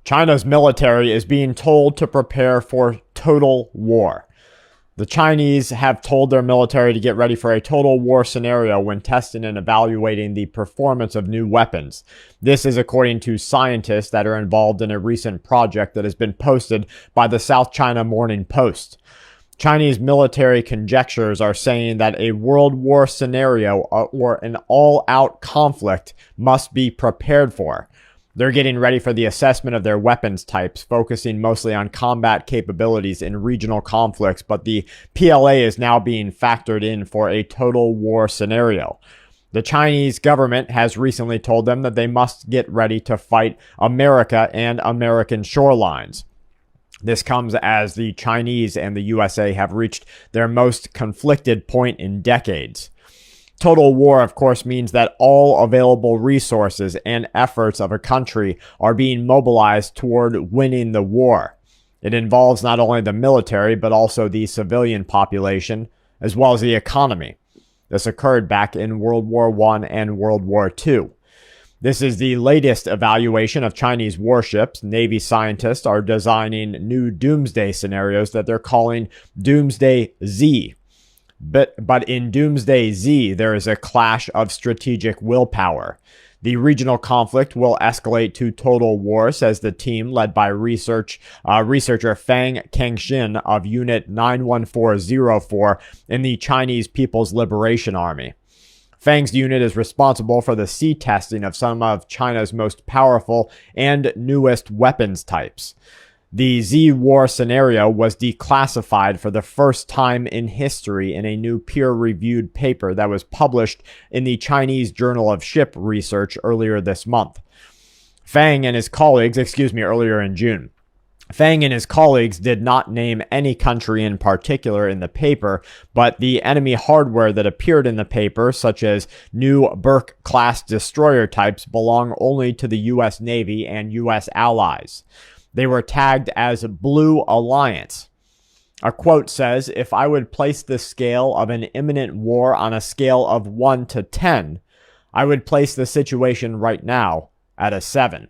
China's military is being told to prepare for total war. The Chinese have told their military to get ready for a total war scenario when testing and evaluating the performance of new weapons. This is according to scientists that are involved in a recent project that has been posted by the South China Morning Post. Chinese military conjectures are saying that a world war scenario or an all-out conflict must be prepared for. They're getting ready for the assessment of their weapons types, focusing mostly on combat capabilities in regional conflicts, but the PLA is now being factored in for a total war scenario. The Chinese government has recently told them that they must get ready to fight America and American shorelines. This comes as the Chinese and the USA have reached their most conflicted point in decades. Total war, of course, means that all available resources and efforts of a country are being mobilized toward winning the war. It involves not only the military, but also the civilian population, as well as the economy. This occurred back in World War I and World War II. This is the latest evaluation of Chinese warships. Navy scientists are designing new doomsday scenarios that they're calling Doomsday Z. But in Doomsday Z, there is a clash of strategic willpower. The regional conflict will escalate to total war, says the team led by researcher Fang Kengxin of Unit 91404 in the Chinese People's Liberation Army. Fang's unit is responsible for the sea testing of some of China's most powerful and newest weapons types. The Z war scenario was declassified for the first time in history in a new peer-reviewed paper that was published in the Chinese Journal of Ship Research earlier this month. Earlier in June. Fang and his colleagues did not name any country in particular in the paper, but the enemy hardware that appeared in the paper, such as new Burke-class destroyer types, belong only to the U.S. Navy and U.S. allies. They were tagged as Blue Alliance. A quote says, "If I would place the scale of an imminent war on a scale of 1 to 10, I would place the situation right now at a 7.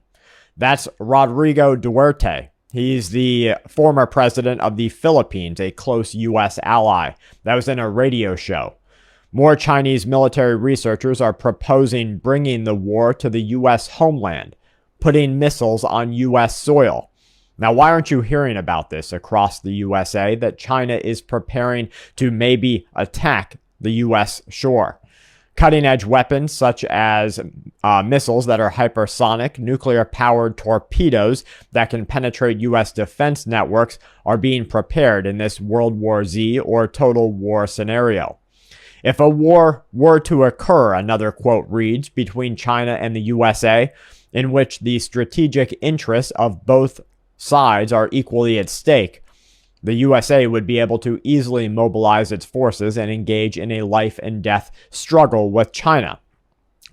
That's Rodrigo Duterte. He's the former president of the Philippines, a close U.S. ally. That was in a radio show. More Chinese military researchers are proposing bringing the war to the U.S. homeland, putting missiles on U.S. soil. Now, why aren't you hearing about this across the USA, that China is preparing to maybe attack the U.S. shore? Cutting-edge weapons such as missiles that are hypersonic, nuclear-powered torpedoes that can penetrate U.S. defense networks are being prepared in this World War Z or total war scenario. If a war were to occur, another quote reads, between China and the USA, in which the strategic interests of both sides are equally at stake, the USA would be able to easily mobilize its forces and engage in a life and death struggle with China.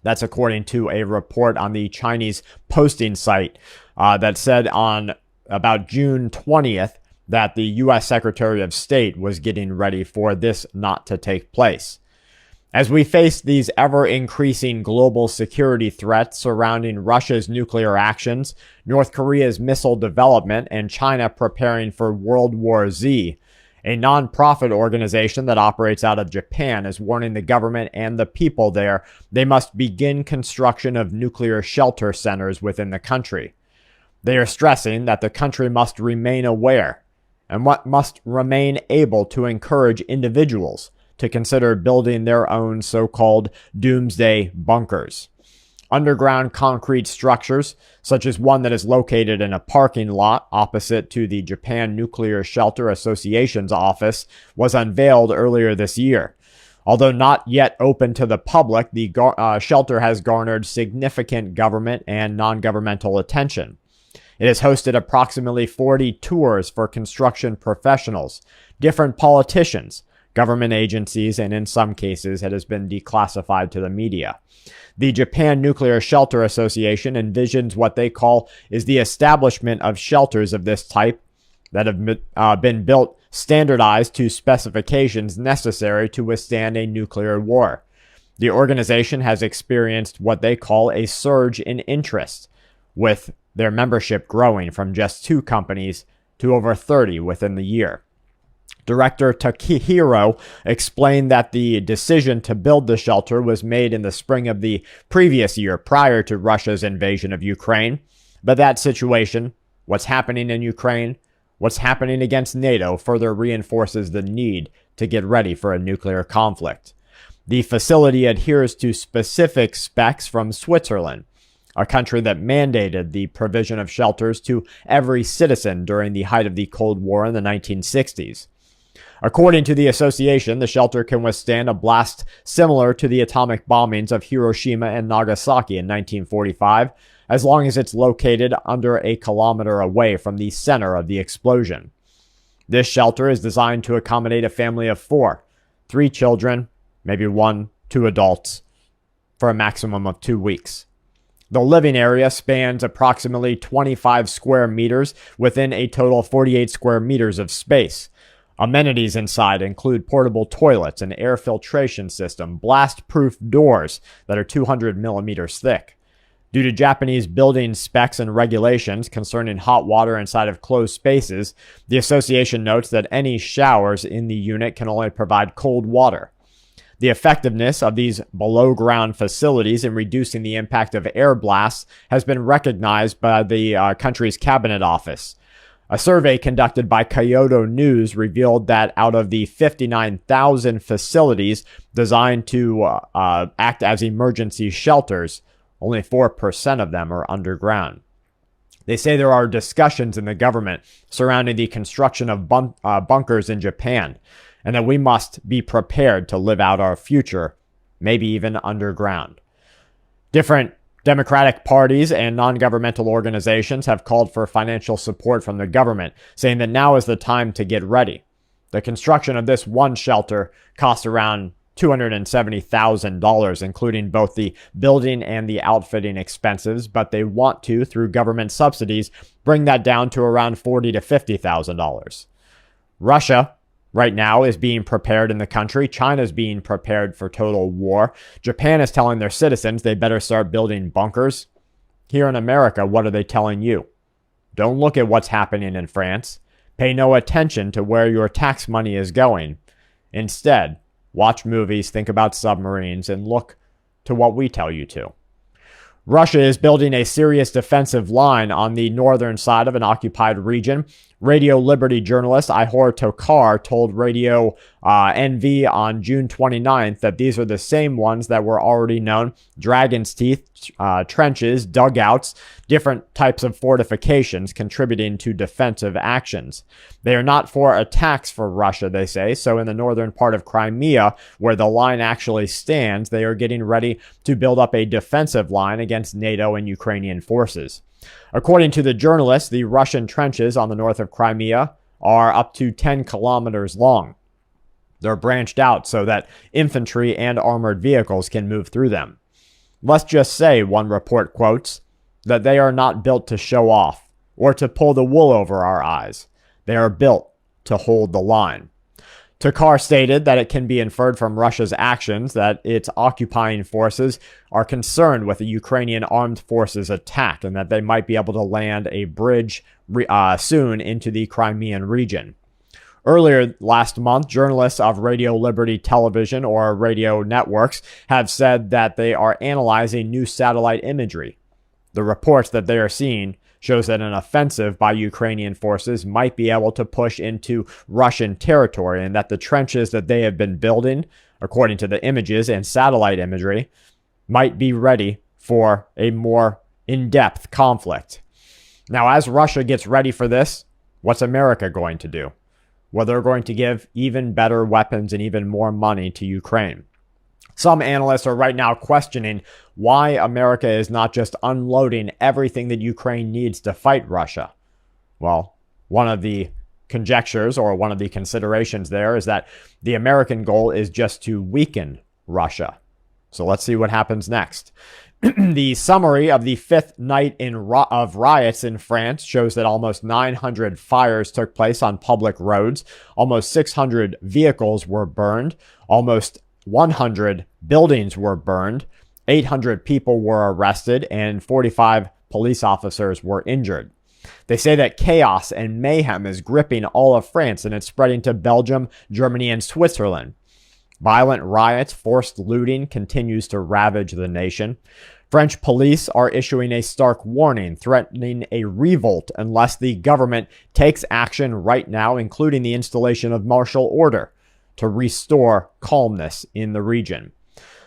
That's according to a report on the Chinese posting site that said on about June 20th that the U.S. Secretary of State was getting ready for this not to take place. As we face these ever-increasing global security threats surrounding Russia's nuclear actions, North Korea's missile development, and China preparing for World War Z, a non-profit organization that operates out of Japan is warning the government and the people there they must begin construction of nuclear shelter centers within the country. They are stressing that the country must remain aware and must remain able to encourage individuals to consider building their own so-called doomsday bunkers. Underground concrete structures, such as one that is located in a parking lot opposite to the Japan Nuclear Shelter Association's office, was unveiled earlier this year. Although not yet open to the public, the shelter has garnered significant government and non-governmental attention. It has hosted approximately 40 tours for construction professionals, different politicians, government agencies, and in some cases it has been declassified to the media. The Japan Nuclear Shelter Association envisions what they call is the establishment of shelters of this type that have been built standardized to specifications necessary to withstand a nuclear war. The organization has experienced what they call a surge in interest. with their membership growing from just 2 companies to over 30 within the year. Director Takehiro explained that the decision to build the shelter was made in the spring of the previous year prior to Russia's invasion of Ukraine. But that situation, what's happening in Ukraine, what's happening against NATO, further reinforces the need to get ready for a nuclear conflict. The facility adheres to specific specs from Switzerland, a country that mandated the provision of shelters to every citizen during the height of the Cold War in the 1960s. According to the association, the shelter can withstand a blast similar to the atomic bombings of Hiroshima and Nagasaki in 1945, as long as it's located under a kilometer away from the center of the explosion. This shelter is designed to accommodate a family of 4, 3 children, maybe 1, 2 adults, for a maximum of 2 weeks. The living area spans approximately 25 square meters within a total of 48 square meters of space. Amenities inside include portable toilets, an air filtration system, blast-proof doors that are 200 millimeters thick. Due to Japanese building specs and regulations concerning hot water inside of closed spaces, the association notes that any showers in the unit can only provide cold water. The effectiveness of these below-ground facilities in reducing the impact of air blasts has been recognized by the country's cabinet office. A survey conducted by Kyodo News revealed that out of the 59,000 facilities designed to act as emergency shelters, only 4% of them are underground. They say there are discussions in the government surrounding the construction of bunkers in Japan, and that we must be prepared to live out our future, maybe even underground. Different Democratic parties and non-governmental organizations have called for financial support from the government, saying that now is the time to get ready. The construction of this one shelter cost around $270,000, including both the building and the outfitting expenses, but they want to, through government subsidies, bring that down to around $40,000 to $50,000. Russia right now is being prepared in the country. China's being prepared for total war. Japan is telling their citizens they better start building bunkers. Here in America, what are they telling you? Don't look at what's happening in France. Pay no attention to where your tax money is going. Instead, watch movies, think about submarines, and look to what we tell you to. Russia is building a serious defensive line on the northern side of an occupied region. Radio Liberty journalist Ihor Tokar told Radio NV on June 29th that these are the same ones that were already known: Dragon's Teeth, trenches, dugouts, different types of fortifications contributing to defensive actions. They are not for attacks for Russia, they say. So in the northern part of Crimea, where the line actually stands, they are getting ready to build up a defensive line against NATO and Ukrainian forces. According to the journalist, the Russian trenches on the north of Crimea are up to 10 kilometers long. They're branched out so that infantry and armored vehicles can move through them. Let's just say, one report quotes, that they are not built to show off or to pull the wool over our eyes. They are built to hold the line. Tokar stated that it can be inferred from Russia's actions that its occupying forces are concerned with the Ukrainian armed forces attack and that they might be able to land a bridge soon into the Crimean region. Earlier last month, journalists of Radio Liberty Television or radio networks have said that they are analyzing new satellite imagery. The reports that they are seeing shows that an offensive by Ukrainian forces might be able to push into Russian territory and that the trenches that they have been building, according to the images and satellite imagery, might be ready for a more in-depth conflict. Now, as Russia gets ready for this, what's America going to do? Well, they're going to give even better weapons and even more money to Ukraine. Some analysts are right now questioning why America is not just unloading everything that Ukraine needs to fight Russia. Well, one of the conjectures or one of the considerations there is that the American goal is just to weaken Russia. So let's see what happens next. The summary of the fifth night of riots in France shows that almost 900 fires took place on public roads. Almost 600 vehicles were burned. Almost 100 buildings were burned. 800 people were arrested and 45 police officers were injured. They say that chaos and mayhem is gripping all of France and it's spreading to Belgium, Germany, and Switzerland. Violent riots, forced looting continues to ravage the nation. French police are issuing a stark warning, threatening a revolt unless the government takes action right now, including the installation of martial order to restore calmness in the region.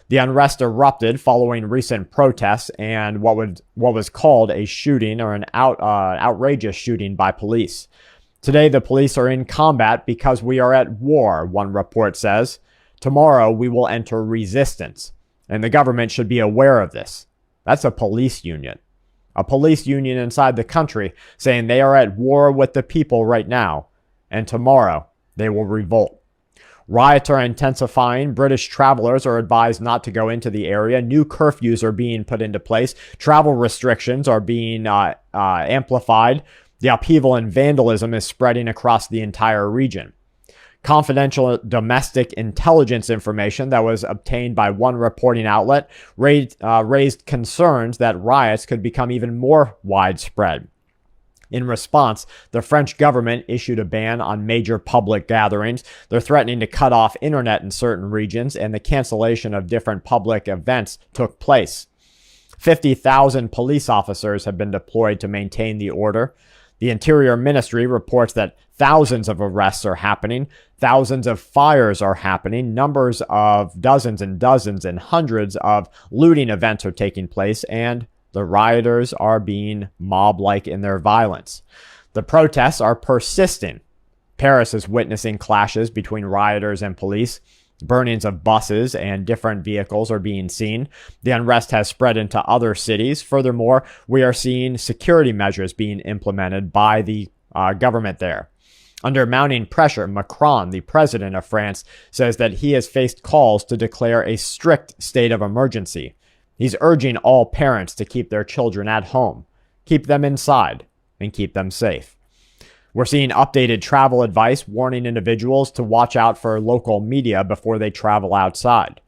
The unrest erupted following recent protests and what was called a shooting or an outrageous shooting by police. Today, the police are in combat because we are at war, one report says. Tomorrow, we will enter resistance, and the government should be aware of this. That's a police union. A police union inside the country saying they are at war with the people right now, and tomorrow they will revolt. Riots are intensifying. British travelers are advised not to go into the area. New curfews are being put into place. Travel restrictions are being amplified. The upheaval and vandalism is spreading across the entire region. Confidential domestic intelligence information that was obtained by one reporting outlet raised concerns that riots could become even more widespread. In response, the French government issued a ban on major public gatherings. They're threatening to cut off internet in certain regions, and the cancellation of different public events took place. 50,000 police officers have been deployed to maintain the order. The Interior Ministry reports that thousands of arrests are happening, thousands of fires are happening, numbers of dozens and dozens and hundreds of looting events are taking place, and the rioters are being mob-like in their violence. The protests are persisting. Paris is witnessing clashes between rioters and police. Burnings of buses and different vehicles are being seen. The unrest has spread into other cities. Furthermore, we are seeing security measures being implemented by the government there. Under mounting pressure, Macron, the president of France, says that he has faced calls to declare a strict state of emergency. He's urging all parents to keep their children at home, keep them inside, and keep them safe. We're seeing updated travel advice warning individuals to watch out for local media before they travel outside.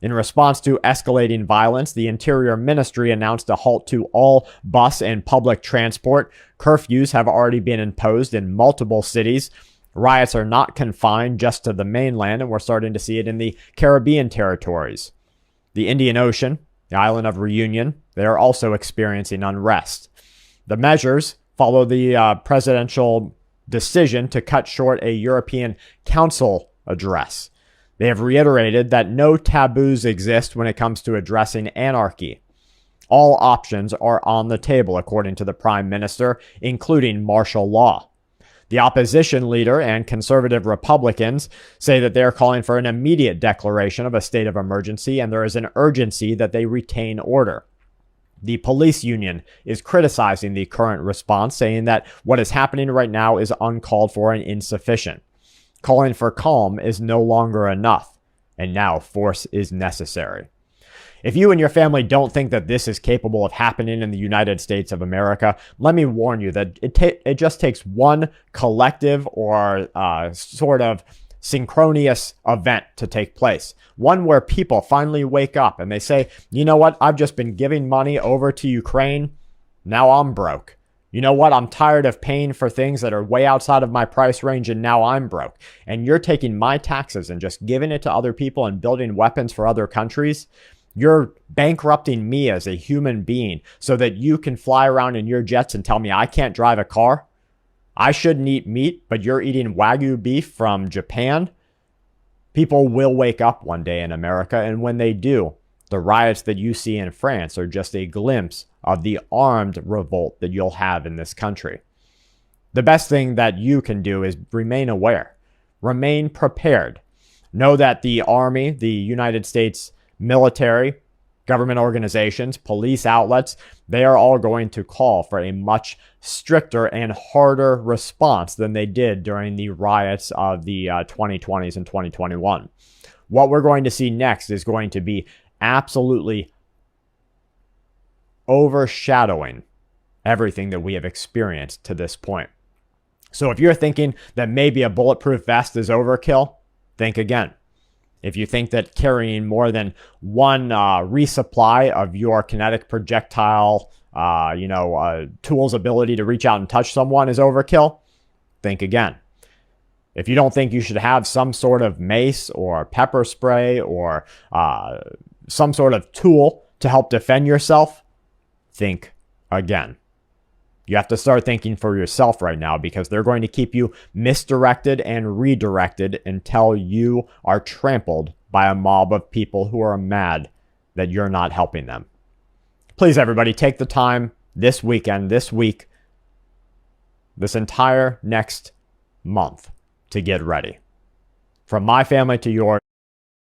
In response to escalating violence, the Interior Ministry announced a halt to all bus and public transport. Curfews have already been imposed in multiple cities. Riots are not confined just to the mainland, and we're starting to see it in the Caribbean territories. The Indian Ocean, the island of Reunion, they are also experiencing unrest. The measures follow the presidential decision to cut short a European Council address. They have reiterated that no taboos exist when it comes to addressing anarchy. All options are on the table, according to the Prime Minister, including martial law. The opposition leader and conservative Republicans say that they are calling for an immediate declaration of a state of emergency, and there is an urgency that they retain order. The police union is criticizing the current response, saying that what is happening right now is uncalled for and insufficient. Calling for calm is no longer enough, and now force is necessary. If you and your family don't think that this is capable of happening in the United States of America, let me warn you that it just takes one collective or sort of synchronous event to take place. One where people finally wake up and they say, you know what, I've just been giving money over to Ukraine. Now I'm broke. You know what, I'm tired of paying for things that are way outside of my price range and now I'm broke. And you're taking my taxes and just giving it to other people and building weapons for other countries. You're bankrupting me as a human being so that you can fly around in your jets and tell me I can't drive a car. I shouldn't eat meat, but you're eating Wagyu beef from Japan. People will wake up one day in America, and when they do, the riots that you see in France are just a glimpse of the armed revolt that you'll have in this country. The best thing that you can do is remain aware, remain prepared. Know that the Army, the United States military, government organizations, police outlets, they are all going to call for a much stricter and harder response than they did during the riots of the 2020s and 2021. What we're going to see next is going to be absolutely overshadowing everything that we have experienced to this point. So if you're thinking that maybe a bulletproof vest is overkill, think again. If you think that carrying more than one resupply of your kinetic projectile tool's ability to reach out and touch someone is overkill, think again. If you don't think you should have some sort of mace or pepper spray or some sort of tool to help defend yourself, think again. You have to start thinking for yourself right now, because they're going to keep you misdirected and redirected until you are trampled by a mob of people who are mad that you're not helping them. Please, everybody, take the time this weekend, this week, this entire next month to get ready. From my family to yours.